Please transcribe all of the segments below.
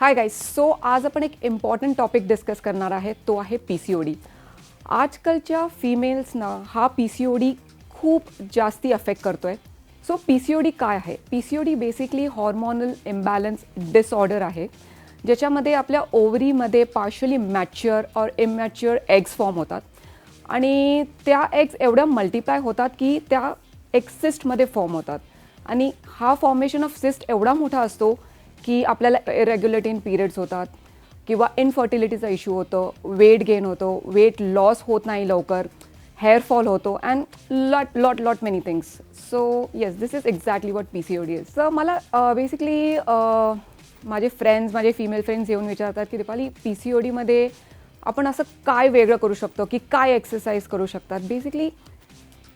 Hi guys, so आज आपण एक इम्पॉर्टंट टॉपिक डिस्कस करणार आहे, तो आहे PCOD. आजकालच्या फिमेल्सना हा PCOD खूप जास्ती अफेक्ट करतो आहे. सो PCOD काय आहे? PCOD basically hormonal imbalance disorder आहे, ज्याच्यामध्ये आपल्या ओव्हरीमध्ये पार्शली मॅच्युअर और इमॅच्युअर एग्स फॉर्म होतात आणि त्या एग्स एवढ्या मल्टिप्लाय होतात की त्या एक सिस्टमध्ये फॉर्म होतात आणि हा फॉर्मेशन ऑफ सिस्ट एवढा मोठा असतो की आपल्याला इरेग्युलर पिरियड्स होतात किंवा इनफर्टिलिटीचा इश्यू होतो, वेट गेन होतो, वेट लॉस होत नाही लवकर, हेअर फॉल होतो and lot many things. So yes, this is exactly what PCOD is. Sir मला बेसिकली माझे फ्रेंड्स, माझे फिमेल फ्रेंड्स येऊन विचारतात की दीपाली, PCODमध्ये आपण असं काय वेगळं करू शकतो की काय एक्सरसाइज करू शकतात बेसिकली.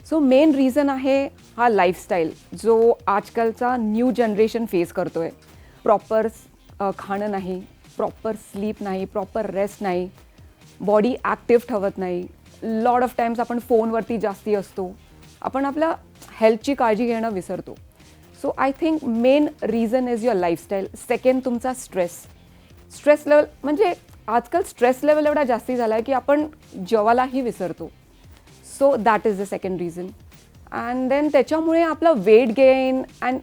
सो मेन रिझन आहे हा लाईफस्टाईल जो आजकालचा न्यू जनरेशन फेस करतो आहे. प्रॉपर खाणं नाही, प्रॉपर स्लीप नाही, प्रॉपर रेस्ट नाही, बॉडी ॲक्टिव्ह ठेवत नाही, लॉट ऑफ टाईम्स आपण फोनवरती जास्ती असतो, आपण आपल्या हेल्थची काळजी घेणं विसरतो. So I think main reason is your lifestyle. Second तुमचा स्ट्रेस लेवल, म्हणजे आजकाल स्ट्रेस लेवल एवढा जास्ती झाला आहे की आपण जेवायलाही विसरतो. So that is the second reason. And then त्याच्यामुळे आपलं वेट गेन अँड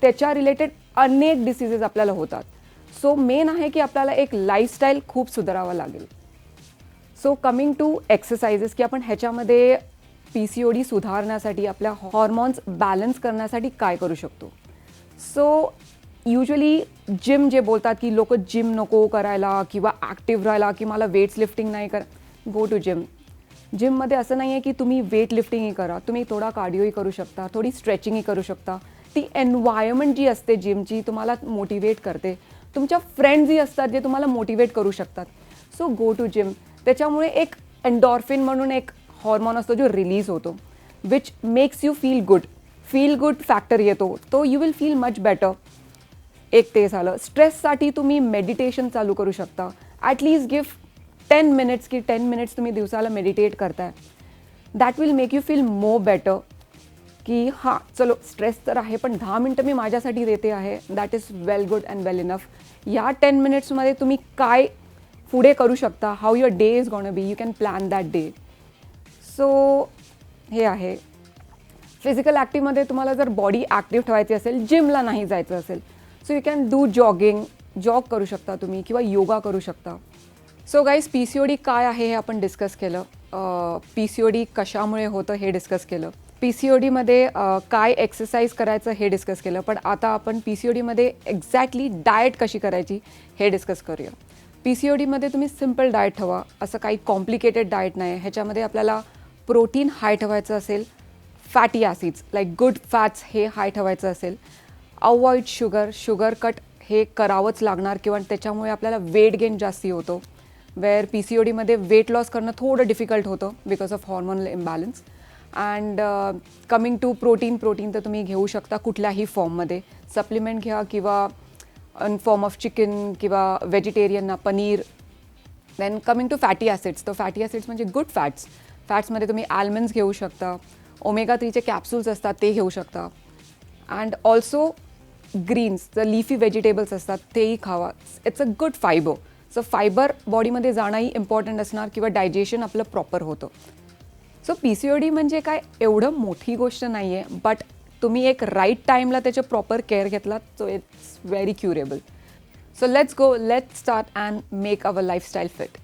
त्याच्या रिलेटेड अनेक डिसीजेस आपल्याला होतात. सो मेन आहे की आपल्याला एक लाईफस्टाईल खूप सुधारावं लागेल. सो कमिंग टू एक्सरसाइजेस, की आपण ह्याच्यामध्ये PCOD सुधारण्यासाठी, आपल्या हॉर्मोन्स बॅलन्स करण्यासाठी काय करू शकतो. सो युजली जिम जे बोलतात की लोक जिम नको करायला किंवा ॲक्टिव्ह राहायला की मला वेट्स लिफ्टिंग नाही गो टू जिम. जिममध्ये असं नाही आहे की तुम्ही वेट लिफ्टिंगही करा, तुम्ही थोडा कार्डिओही करू शकता, थोडी स्ट्रेचिंगही करू शकता. ती एन्व्हायरमेंट जी असते जिमची तुम्हाला मोटिवेट करते. तुमच्या फ्रेंड्स जी असतात जे तुम्हाला मोटिवेट करू शकतात. So go to gym. त्याच्यामुळे एक एन्डॉर्फिन म्हणून एक हॉर्मोन असतो जो रिलीज होतो, which makes you feel good factor येतो, तो you will feel much better. एक ते झालं. स्ट्रेससाठी तुम्ही मेडिटेशन चालू करू शकता. ॲटलीस्ट गिव्ह 10 मिनिट्स की 10 मिनिट्स तुम्ही दिवसाला मेडिटेट करताय. That will make you feel more better की हां चलो स्ट्रेस तर आहे पण 10 मिनटं मी माझ्यासाठी देते आहे. That is well good and well enough. या 10 मिनिट्समध्ये तुम्ही काय पुढे करू शकता, how your day is gonna be, you can plan that day. So हे आहे. फिजिकल ॲक्टिव्हमध्ये तुम्हाला जर बॉडी ॲक्टिव्ह ठेवायची असेल, जिमला नाही जायचं असेल, so you can do jog करू शकता तुम्ही किंवा योगा करू शकता. सो गाईज, PCOD काय आहे हे आपण डिस्कस केलं. PCOD कशामुळे होतं हे डिस्कस केलं. PCODमध्ये काय एक्सरसाइज करायचं हे डिस्कस केलं. पण आता आपण PCODमध्ये एक्झॅक्टली डाएट कशी करायची हे डिस्कस करूया. PCODमध्ये तुम्ही सिम्पल डाएट ठेवा, असं काही कॉम्प्लिकेटेड डाएट नाही. ह्याच्यामध्ये आपल्याला प्रोटीन हाय ठेवायचं असेल, fatty acids like good fats हे हाय ठेवायचं असेल, अवॉइड शुगर कट हे करावंच लागणार किंवा त्याच्यामुळे आपल्याला वेट गेन जास्ती होतो. वेअर PCODमध्ये वेट लॉस करणं थोडं डिफिकल्ट होतं because of hormonal imbalance. And coming to protein तर तुम्ही घेऊ शकता कुठल्याही फॉर्ममध्ये. सप्लिमेंट घ्या किंवा इन फॉर्म ऑफ चिकन किंवा व्हेजिटेरियनना paneer. Then coming to fatty acids, तर फॅटी ॲसिड्स म्हणजे गुड फॅट्समध्ये तुम्ही आल्मंड्स घेऊ शकता, ओमेगा 3चे कॅप्सूल्स असतात ते घेऊ शकता. And also greens, the leafy vegetables असतात तेही खावा. It's a good fibre. So fibre बॉडीमध्ये जाणंही इम्पॉर्टंट असणार किंवा डायजेशन आपलं प्रॉपर होतं. सो PCOD म्हणजे काय एवढं मोठी गोष्ट नाही आहे, बट तुम्ही एक राईट टाईमला त्याचे प्रॉपर केअर घेतलात so it's very curable. So let's start and make our lifestyle fit.